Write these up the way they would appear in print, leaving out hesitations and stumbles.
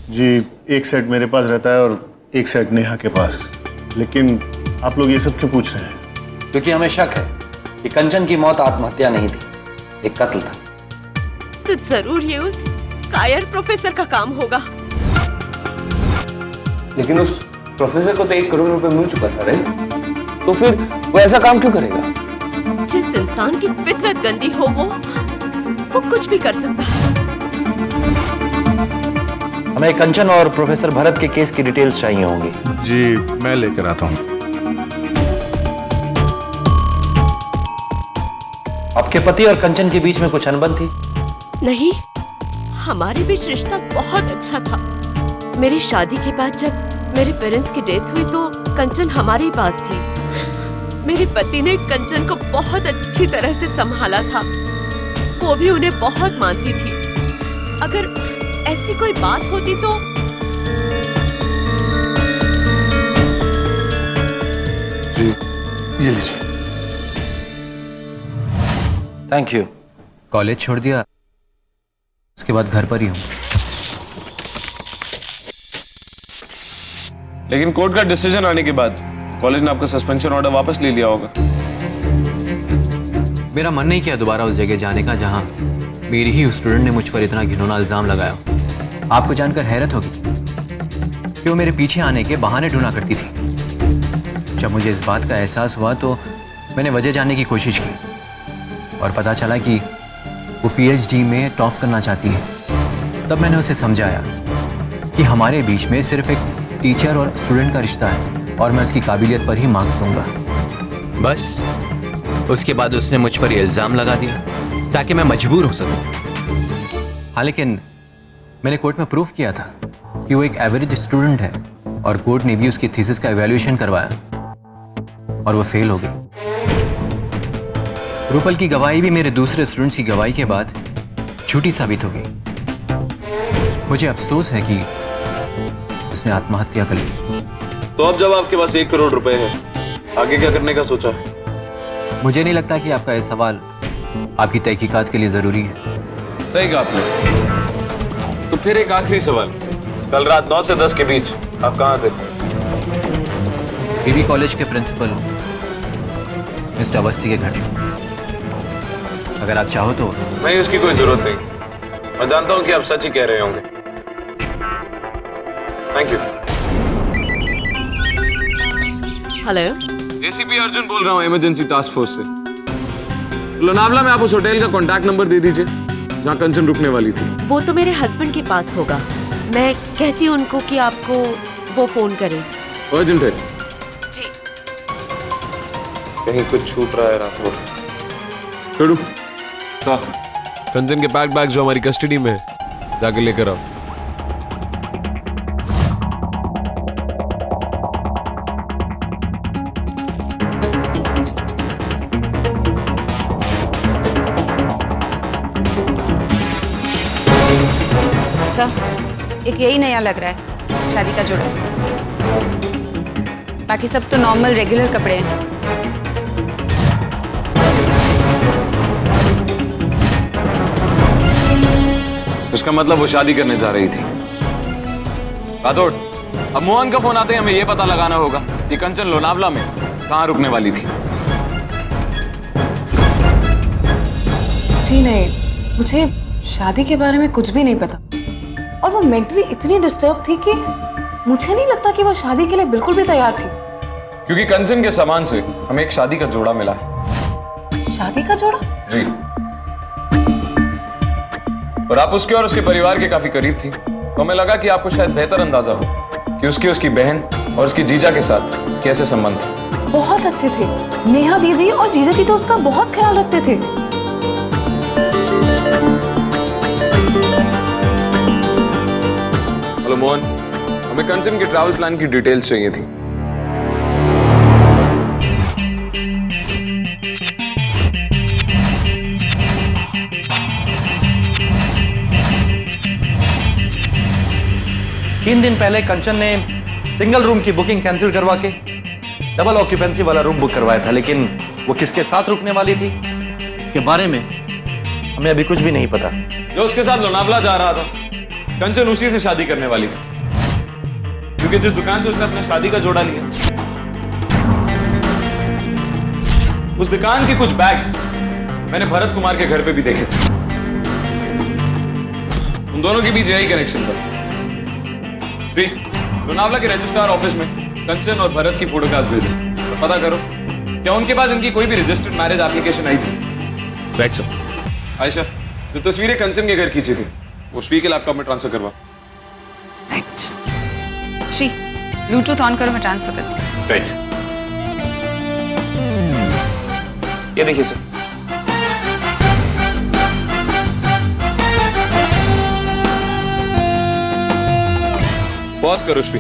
जी, एक सेट मेरे पास रहता है और एक सेट नेहा के पास। लेकिन आप लोग ये सब क्यों पूछ रहे हैं? क्योंकि हमें शक है कि कंचन की मौत आत्महत्या नहीं थी, एक कत्ल था। तो जरूर ये उस कायर प्रोफेसर का काम होगा। लेकिन उस प्रोफेसर को तो 1 करोड़ रुपए मिल चुका था, राइट? तो फिर वो ऐसा काम क्यों करेगा? जिस इंसान की फितरत गंदी हो वो कुछ भी कर सकता है। हमें कंचन और प्रोफेसर भरत के केस की डिटेल्स चाहिए होंगी। जी, मैं लेकर आता हूँ। आपके पति और कंचन के बीच में कुछ अनबन थी? नहीं, हमारे बीच रिश्ता बहुत अच्छा था। मेरी शादी के बाद जब मेरे पेरेंट्स की डेथ हुई तो कंचन हमारे ही पास थी। मेरे पति ने कंचन को बहुत अच्छी तरह से संभाला था। वो भी उन्हें बहुत मानती थी। अगर ऐसी कोई बात होती तो जी, ये लीजिए। Thank you. कॉलेज छोड़ दिया, उसके बाद घर पर ही हूँ। लेकिन कोर्ट का डिसीजन आने के बाद कॉलेज ने आपका सस्पेंशन ऑर्डर वापस ले लिया होगा। मेरा मन नहीं किया दोबारा उस जगह जाने का जहाँ मेरी ही स्टूडेंट ने मुझ पर इतना घिनौना इल्जाम लगाया। आपको जानकर हैरत होगी कि वो मेरे पीछे आने के बहाने ढूंढा करती थी। जब मुझे इस बात का एहसास हुआ तो मैंने वजह जानने की कोशिश की और पता चला कि वो पीएचडी में टॉप करना चाहती है। तब मैंने उसे समझाया कि हमारे बीच में सिर्फ एक टीचर और स्टूडेंट का रिश्ता है और मैं उसकी काबिलियत पर ही मार्क्स दूंगा। बस उसके बाद उसने मुझ पर ये इल्ज़ाम लगा दिया ताकि मैं मजबूर हो सकूं। हाँ, लेकिन मैंने कोर्ट में प्रूफ किया था कि वो एक एवरेज स्टूडेंट है और कोर्ट ने भी उसकी थीसिस का इवैल्यूएशन करवाया और वो फेल हो गई। रूपल की गवाही भी मेरे दूसरे स्टूडेंट्स की गवाही के बाद झूठी साबित हो गई। मुझे अफसोस है कि उसने आत्महत्या कर ली। तो अब जब आपके पास 1 करोड़ रुपए है, आगे क्या करने का सोचा? मुझे नहीं लगता कि आपका यह सवाल आपकी तहकीकात के लिए जरूरी है। सही कहा आपने। तो फिर एक आखिरी सवाल, कल रात 9 से 10 के बीच आप कहाँ थे? पीवी कॉलेज के प्रिंसिपल मिस्टर अवस्थी के घर। अगर आप चाहो तो। नहीं, उसकी कोई जरूरत नहीं। मैं जानता हूँ कि आप सच ही कह रहे होंगे। Thank you. Hello, ACP Arjun बोल रहा हूँ इमरजेंसी टास्क फोर्स से। लोनावला में आप उस होटल का कॉन्टैक्ट नंबर दे दीजिए जहाँ कंचन रुकने वाली थी। वो तो मेरे हस्बैंड के पास होगा। मैं कहती हूँ उनको कि आपको वो फोन करें। अर्जेंट है? जी। कहीं कुछ छूट रहा है रात को। छोड़ू। कंचन के पैक बैग जो हमारी कस्टडी में है, जाके लेकर आओ। एक यही नया लग रहा है, शादी का जोड़ा। बाकी सब तो नॉर्मल रेगुलर कपड़े हैं। इसका मतलब वो शादी करने जा रही थी। राठौड़, अब मोहन का फोन आते ही हमें ये पता लगाना होगा कि कंचन लोनावला में कहाँ रुकने वाली थी। जी नहीं, मुझे शादी के बारे में कुछ भी नहीं पता। और वो मेंटली इतनी डिस्टर्ब थी कि मुझे नहीं लगता कि वो शादी के लिए बिल्कुल भी तैयार थी। क्योंकि कंचन के सामान से हमें एक शादी का जोड़ा मिला है। शादी का जोड़ा? जी। और आप उसके और उसके परिवार के काफी करीब थी, तो हमें लगा कि आपको शायद बेहतर अंदाजा हो कि उसकी बहन और उसकी जीजा के साथ कैसे संबंध थे। बहुत अच्छे थे। नेहा दीदी और जीजा जी तो उसका बहुत ख्याल रखते थे। हेलो मोहन, हमें कंचन के ट्रैवल प्लान की डिटेल्स चाहिए थी। तीन दिन पहले कंचन ने सिंगल रूम की बुकिंग कैंसिल करवा के डबल ऑक्यूपेंसी वाला रूम बुक करवाया था, लेकिन वो किसके साथ रुकने वाली थी इसके बारे में हमें अभी कुछ भी नहीं पता। जो उसके साथ लोनावला जा रहा था कंचन उसी से शादी करने वाली थी, क्योंकि जिस दुकान से उसने अपने शादी का जोड़ा लिया, उस दुकान के कुछ बैग्स मैंने भरत कुमार के घर पे भी देखे थे। उन दोनों के बीच यही कनेक्शन था। श्री, लोनावला के रजिस्ट्रार ऑफिस में कंचन और भरत की फोटोग्राफ भेजो तो पता करो क्या उनके पास इनकी कोई भी रजिस्टर्ड मैरिज एप्लीकेशन आई थी। Right sir. आयशा, जो तस्वीरें कंचन के घर खींची थी वो श्री के लैपटॉप में ट्रांसफर करवा। राइट। श्री, ब्लूटूथ ऑन करो, मैं ट्रांसफर करती हूँ। राइट। ये देखिए सर। पॉज करो श्री,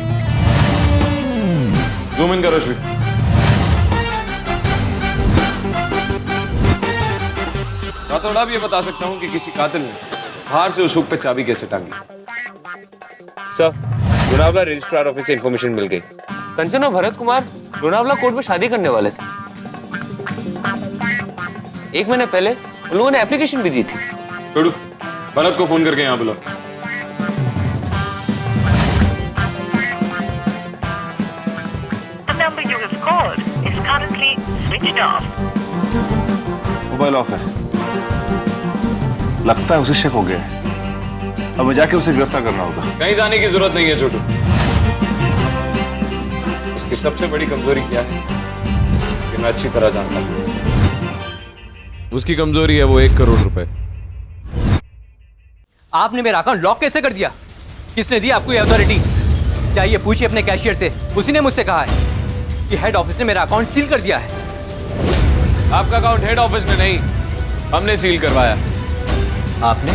जूम इन करो श्री। रातोड़ा भी ये बता सकता हूं कि किसी कातिल ने बाहर से उस हुक पे चाबी कैसे टांगी। सर, लोनावला रजिस्ट्रार ऑफिस से इंफॉर्मेशन मिल गई। कंचन और भरत कुमार लोनावला कोर्ट में शादी करने वाले थे। 1 महीने पहले उन लोगों ने एप्लीकेशन भी दी थी। छोड़ू, भरत को फोन करके यहाँ बुलाओ। The number you have called is currently switched off. Mobile of है। लगता है उसे शक हो गया है। अब मैं जाके उसे गिरफ्तार करना होगा। कहीं जाने की जरूरत नहीं है छोटू। उसकी सबसे बड़ी कमजोरी क्या है कि मैं अच्छी तरह जानता हूं। उसकी कमजोरी है वो 1 करोड़ रुपए। आपने मेरा अकाउंट लॉक कैसे कर दिया? किसने दी आपको ये अथॉरिटी? चाहिए पूछिए अपने कैशियर से, उसी ने मुझसे कहा है कि हेड ऑफिस ने मेरा अकाउंट सील कर दिया है। आपका अकाउंट हेड ऑफिस ने नहीं, हमने सील करवाया। आपने?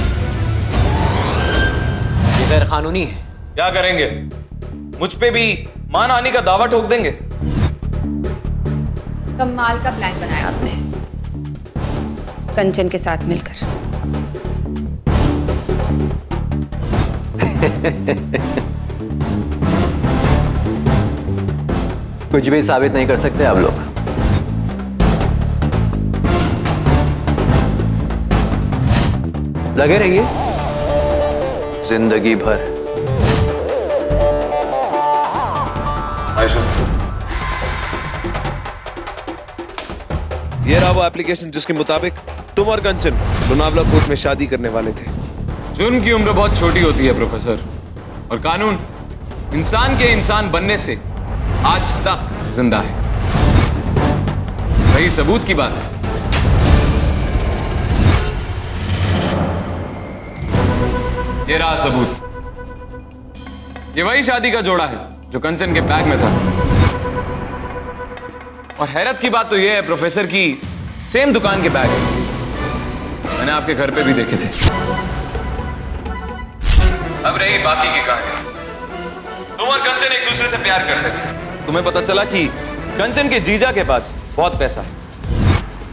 ये गैर कानूनी है। क्या करेंगे? मुझ पे भी मानहानि का दावा ठोक देंगे। कमाल का प्लान बनाया आपने, कंचन के साथ मिलकर। कुछ भी साबित नहीं कर सकते आप लोग। लगे रहिए जिंदगी भर। आयशा, ये रहा वो एप्लीकेशन जिसके मुताबिक तुम और कंचन लोनावला कोर्ट में शादी करने वाले थे। जुर्म की उम्र बहुत छोटी होती है प्रोफेसर, और कानून इंसान के इंसान बनने से आज तक जिंदा है। वही सबूत की बात। ये रहा सबूत। ये वही शादी का जोड़ा है जो कंचन के बैग में था। और हैरत की बात तो ये है प्रोफेसर की सेम दुकान के बैग मैंने आपके घर पे भी देखे थे। अब रही बाकी की कहानी। तुम और कंचन एक दूसरे से प्यार करते थे। तुम्हें पता चला कि कंचन के जीजा के पास बहुत पैसा है,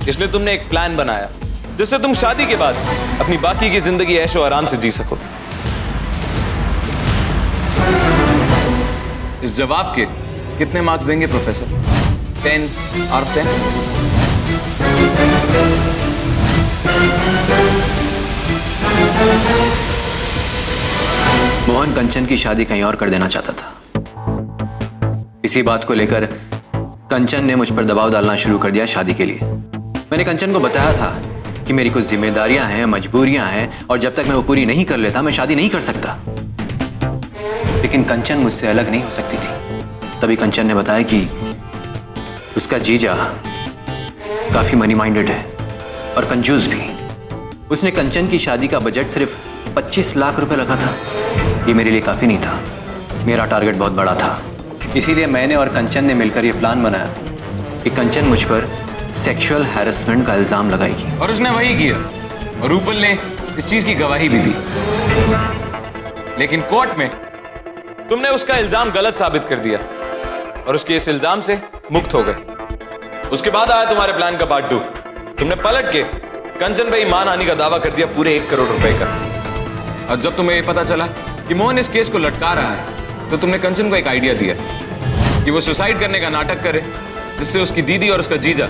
इसलिए तुमने एक प्लान बनाया जिससे तुम शादी के बाद अपनी बाकी की जिंदगी ऐशो आराम से जी सको। इस जवाब के कितने मार्क्स देंगे प्रोफेसर? 10 out of 10? मोहन कंचन की शादी कहीं और कर देना चाहता था। इसी बात को लेकर कंचन ने मुझ पर दबाव डालना शुरू कर दिया शादी के लिए। मैंने कंचन को बताया था कि मेरी कुछ जिम्मेदारियां हैं, मजबूरियां हैं, और जब तक मैं वो पूरी नहीं कर लेता मैं शादी नहीं कर सकता। लेकिन कंचन मुझसे अलग नहीं हो सकती थी। तभी कंचन ने बताया कि उसका जीजा काफी मनी माइंडेड है और कंजूस भी। उसने कंचन की शादी का बजट सिर्फ 25 लाख रुपए रखा था। ये मेरे लिए काफी नहीं था, मेरा टारगेट बहुत बड़ा था। इसीलिए मैंने और कंचन ने मिलकर यह प्लान बनाया कि कंचन मुझ पर सेक्सुअल हैरेसमेंट का इल्जाम लगाएगी। और उसने वही किया, और रूपल ने इस चीज की गवाही भी दी। लेकिन कोर्ट में तुमने उसका इल्जाम गलत साबित कर दिया और उसके इस इल्जाम से मुक्त हो गए। उसके बाद आया तुम्हारे प्लान का पार्ट 2। तुमने पलट के कंचन पे मानहानि का दावा कर दिया पूरे 1 करोड़ रुपए का। और जब तुम्हें ये पता चला कि मोहन इस केस को लटका रहा है, तो तुमने कंचन को एक आइडिया दिया कि वो सुसाइड करने का नाटक करे, जिससे उसकी दीदी और उसका जीजा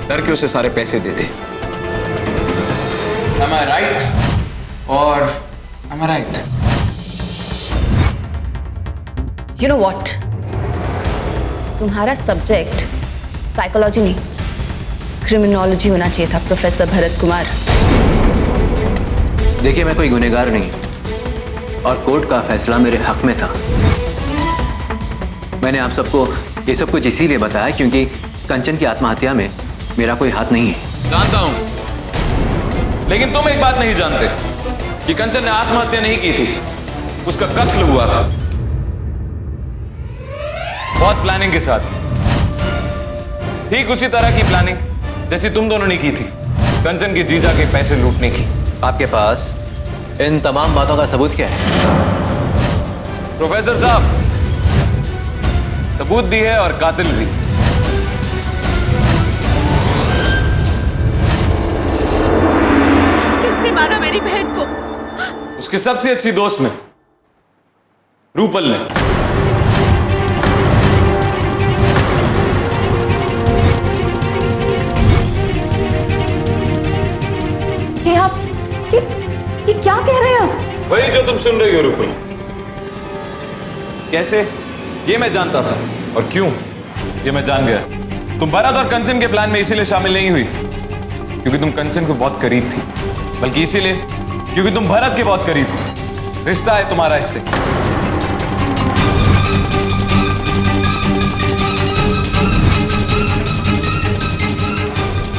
डर के उसे सारे पैसे दे दे। Am I right? Or am I right? You know what, तुम्हारा सब्जेक्ट साइकोलॉजी नहीं, क्रिमिनोलॉजी होना चाहिए था प्रोफेसर भरत कुमार। देखिए, मैं कोई गुनहगार नहीं और कोर्ट का फैसला मेरे हक में था। मैंने आप सबको ये सब कुछ इसीलिए बताया क्योंकि कंचन की आत्महत्या में मेरा कोई हाथ नहीं है। जानता हूं, लेकिन तुम एक बात नहीं जानते कि कंचन ने आत्महत्या नहीं की थी, उसका कत्ल हुआ था, बहुत प्लानिंग के साथ। ठीक उसी तरह की प्लानिंग जैसी तुम दोनों ने की थी कंचन के जीजा के पैसे लूटने की। आपके पास इन तमाम बातों का सबूत क्या है? प्रोफेसर साहब, सबूत भी है और कातिल भी। किसने मारा मेरी बहन को? उसकी सबसे अच्छी दोस्त ने, रूपल ने। ये क्या कह रहे हैं आप? वही जो तुम सुन रही हो रूपल। कैसे, ये मैं जानता था, और क्यों, ये मैं जान गया। तुम भरत और कंचन के प्लान में इसीलिए शामिल नहीं हुई क्योंकि तुम कंचन को बहुत करीब थी, बल्कि इसीलिए क्योंकि तुम भरत के बहुत करीब हो। रिश्ता है तुम्हारा इससे।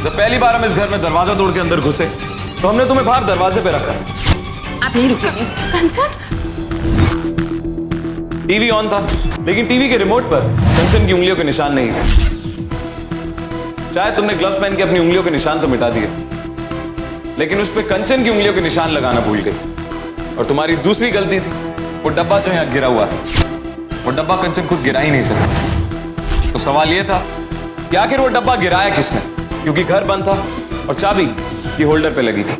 जब पहली बार हम इस घर में दरवाजा तोड़ के अंदर घुसे तो हमने तुम्हें बाहर दरवाजे पे रखा। आप यहीं रुकिए प्लीज। कंचन, टीवी ऑन था, लेकिन टीवी के रिमोट पर कंचन की उंगलियों के निशान नहीं थे। शायद तुमने ग्लव्स पहन के अपनी उंगलियों के निशान तो मिटा दिए, लेकिन उस पर कंचन की उंगलियों के निशान लगाना भूल गई। और तुम्हारी दूसरी गलती थी वो डब्बा जो यहाँ गिरा हुआ था। वो डब्बा कंचन खुद गिरा ही नहीं सका। तो सवाल यह था कि आखिर वो डब्बा गिराया किसने, क्योंकि घर बंद था और चाबी की होल्डर पे लगी थी।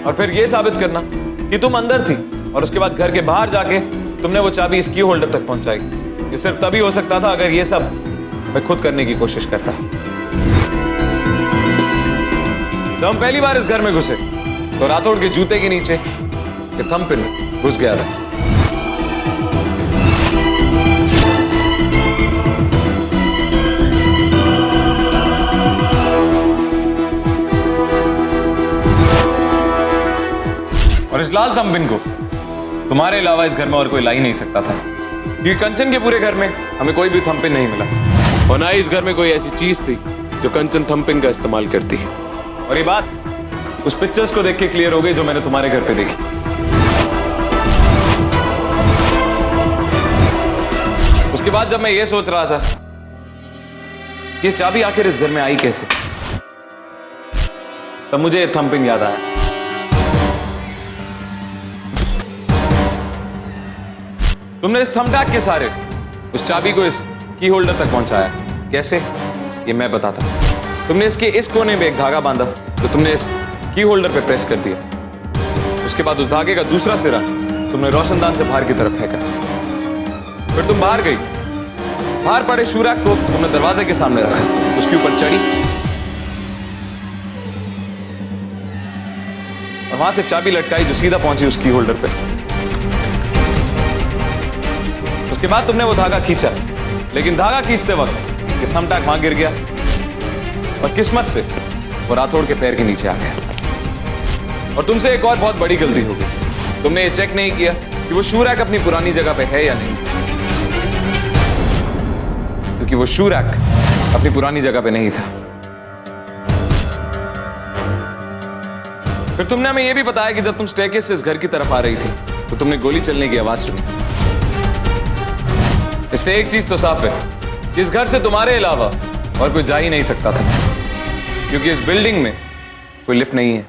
और फिर यह साबित करना कि तुम अंदर थी और उसके बाद घर के बाहर जाके तुमने वो चाबी इस की होल्डर तक पहुंचाई। ये सिर्फ तभी हो सकता था अगर ये सब मैं खुद करने की कोशिश करता। जब हम पहली बार इस घर में घुसे तो राठौड़ के जूते के नीचे एक थंबप्रिंट घुस गया था। और इस लाल थंबप्रिंट को तुम्हारे अलावा इस घर में और कोई ला ही नहीं सकता था, क्योंकि कंचन के पूरे घर में हमें कोई भी थंबप्रिंट नहीं मिला, और ना ही इस घर में कोई ऐसी चीज थी जो कंचन थंबप्रिंट का इस्तेमाल करती है। और ये बात उस पिक्चर्स को देख के क्लियर हो गई जो मैंने तुम्हारे घर पे देखी। उसके बाद जब मैं ये सोच रहा था कि ये चाबी आखिर इस घर में आई कैसे, तब मुझे ये थंबप्रिंट याद आया। तुमने इस थंबटैग के सारे उस चाबी को इस की होल्डर तक पहुंचाया। कैसे, ये मैं बताता हूं। तुमने इसके इस कोने में एक धागा बांधा तो तुमने इस की होल्डर पे प्रेस कर दिया। उसके बाद उस धागे का दूसरा सिरा तुमने रोशनदान से बाहर की तरफ फेंका। फिर तुम बाहर गई, बाहर पड़े शूरैक को तुमने दरवाजे के सामने रखा, उसके ऊपर चढ़ी और वहां से चाबी लटकाई जो सीधा पहुंची उस की होल्डर पे। उसके बाद तुमने वो धागा खींचा, लेकिन धागा खींचते वक्त ये थंबटैग वहां गिर गया और किस्मत से वो राठौड़ के पैर के नीचे आ गया। और तुमसे एक और बहुत बड़ी गलती हो गई, तुमने ये चेक नहीं किया कि वो शूरैक अपनी पुरानी जगह पे है या नहीं, क्योंकि वो शूरैक अपनी पुरानी जगह पे नहीं था। फिर तुमने हमें यह भी बताया कि जब तुम स्टेयरकेस से इस घर की तरफ आ रही थी तो तुमने गोली चलने की आवाज सुनी। इससे एक चीज तो साफ है कि इस घर से तुम्हारे अलावा और कोई जा ही नहीं सकता था, क्योंकि इस बिल्डिंग में कोई लिफ्ट नहीं है।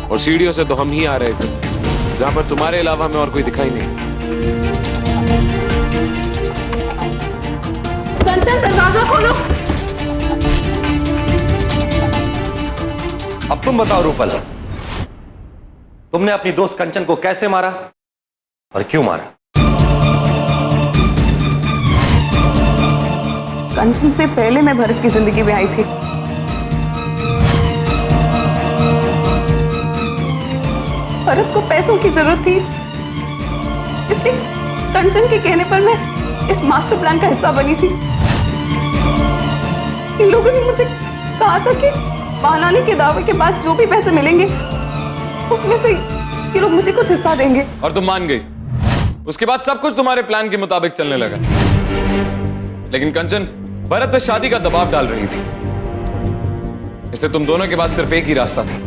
और सीढ़ियों से तो हम ही आ रहे थे, जहां पर तुम्हारे अलावा हमें और कोई दिखाई नहीं। कंचन, दरवाजा खोलो। अब तुम बताओ रूपल, तुमने अपनी दोस्त कंचन को कैसे मारा और क्यों मारा? कंचन से पहले मैं भरत की जिंदगी में आई थी। भरत को पैसों की जरूरत थी, इसलिए कंचन के कहने पर मैं इस मास्टर प्लान का हिस्सा बनी थी। इन लोगों ने मुझे कहा था कि बहानाने के दावे के बाद जो भी पैसे मिलेंगे उसमें से ये लोग मुझे कुछ हिस्सा देंगे। और तुम मान गई। उसके बाद सब कुछ तुम्हारे प्लान के मुताबिक चलने लगा। लेकिन कंचन भरत पे शादी का दबाव डाल रही थी, इसलिए तुम दोनों के पास सिर्फ एक ही रास्ता था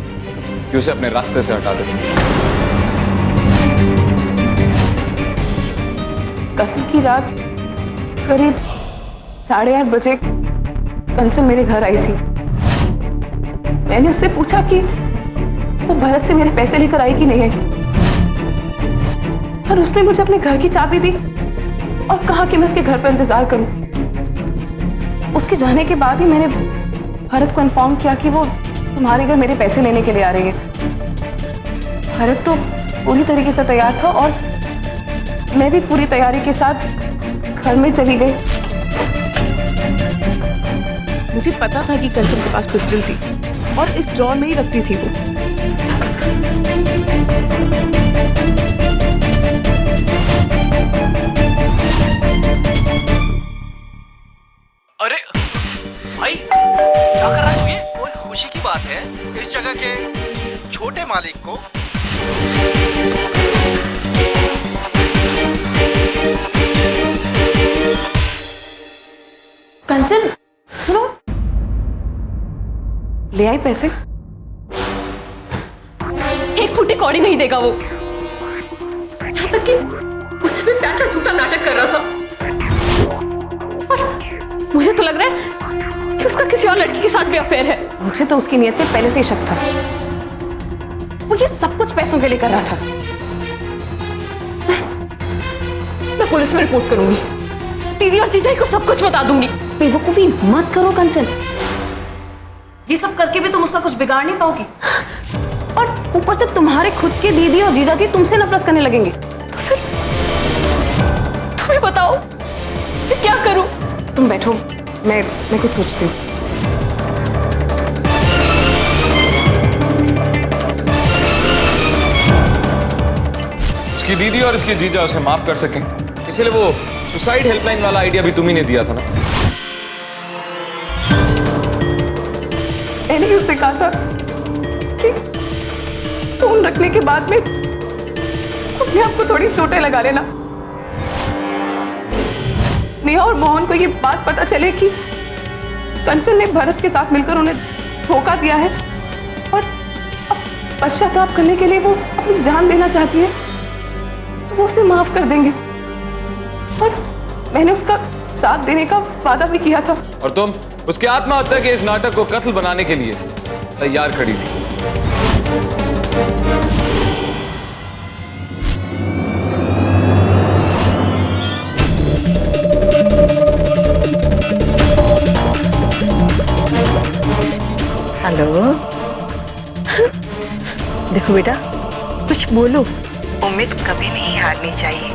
कि उसे अपने रास्ते से हटा दो। कल की रात करीब 8:30 बजे कंचन मेरे घर आई थी। मैंने उससे पूछा कि वो भरत से मेरे पैसे लेकर आई कि नहीं आई, और उसने मुझे अपने घर की चाबी दी और कहा कि मैं उसके घर पर इंतजार करूं। उसके जाने के बाद ही मैंने भरत को इन्फॉर्म किया कि वो तुम्हारे घर मेरे पैसे लेने के लिए आ रही है। भरत तो पूरी तरीके से तैयार था और मैं भी पूरी तैयारी के साथ घर में चली गई। मुझे पता था कि कंचन के पास पिस्टल थी और इस ड्रॉर में ही रखती थी वो। अरे भाई क्या कर रहा है तू ये? कोई खुशी की बात है इस जगह के छोटे मालिक को। कंचन सुनो, ले आई पैसे। एक फुटे कौड़ी नहीं देगा वो। यहाँ तक कि मुझसे भी बैठा झूठा नाटक कर रहा था। और मुझे तो लग रहा है कि उसका किसी और लड़की के साथ भी अफेयर है। मुझे तो उसकी नीयत पे पहले से ही शक था। वो ये सब कुछ पैसों के लिए कर रहा था। मैं पुलिस में रिपोर्ट करूंगी। दीदी और जीजाई को सब कुछ बता दूंगी। बेवकूफी मत करो कंचन, ये सब करके भी तुम उसका कुछ बिगाड़ नहीं पाओगी। और ऊपर से तुम्हारे खुद के दीदी और जीजाजी तुमसे नफरत करने लगेंगे। तो फिर तुम्हें बताओ मैं क्या करूं? तुम बैठो, मैं कुछ सोचती हूँ। उसकी दीदी और उसकी जीजा उसे माफ कर सकें, इसलिए वो सुसाइड हेल्पलाइन वाला आइडिया भी तुम्ही ने दिया था ना। मैंने उससे कहा था कि फोन रखने के बाद में अपने आप को थोड़ी चोटें लगा लेना। नेहा और मोहन को ये बात पता चले कि कंचन ने भरत के साथ मिलकर उन्हें धोखा दिया है और अब पश्चाताप करने के लिए वो अपनी जान देना चाहती है, तो वो उसे माफ कर देंगे। और मैंने उसका साथ देने का वादा भी किया था। और तुम उसके आत्महत्या के इस नाटक को कत्ल बनाने के लिए तैयार खड़ी थी। हेलो, देखो बेटा, कुछ बोलो। उम्मीद कभी नहीं हारनी चाहिए।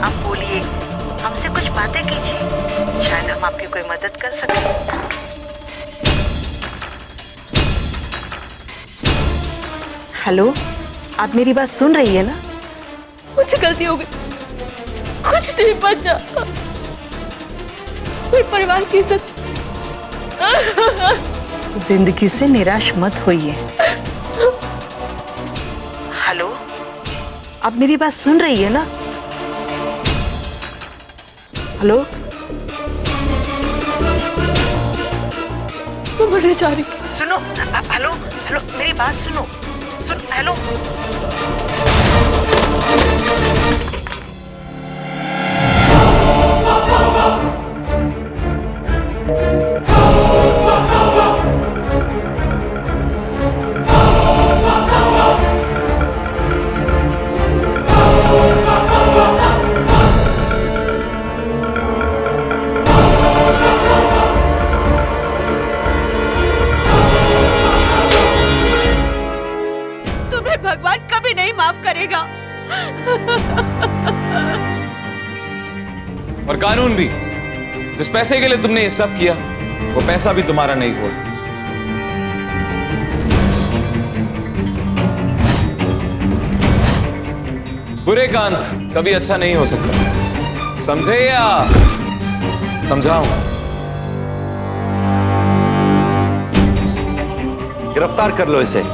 आप बोलिए, हमसे कुछ बातें कीजिए, शायद हम आपकी कोई मदद कर सकें। हेलो, आप मेरी बात सुन रही है ना? मुझसे गलती हो गई, कुछ नहीं बचा। मेरे परिवार की इज्जत। जिंदगी से निराश मत होइए। हेलो, आप मेरी बात सुन रही है ना? हेलो, मैं मरने जा रही। सुनो, हेलो हेलो, मेरी बात सुनो, हेलो। भगवान कभी नहीं माफ करेगा। और कानून भी, जिस पैसे के लिए तुमने ये सब किया, वो पैसा भी तुम्हारा नहीं हुआ। बुरे का अंत कभी अच्छा नहीं हो सकता, समझे या समझाऊं? गिरफ्तार कर लो इसे।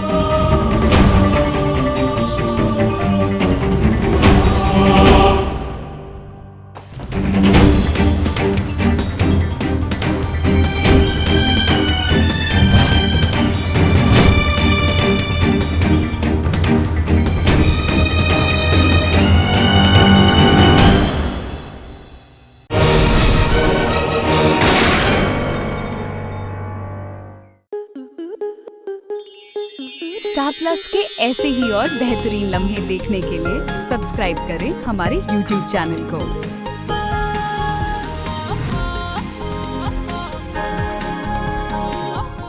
स्टार प्लस के ऐसे ही और बेहतरीन लम्हे देखने के लिए सब्सक्राइब करें हमारे YouTube चैनल को।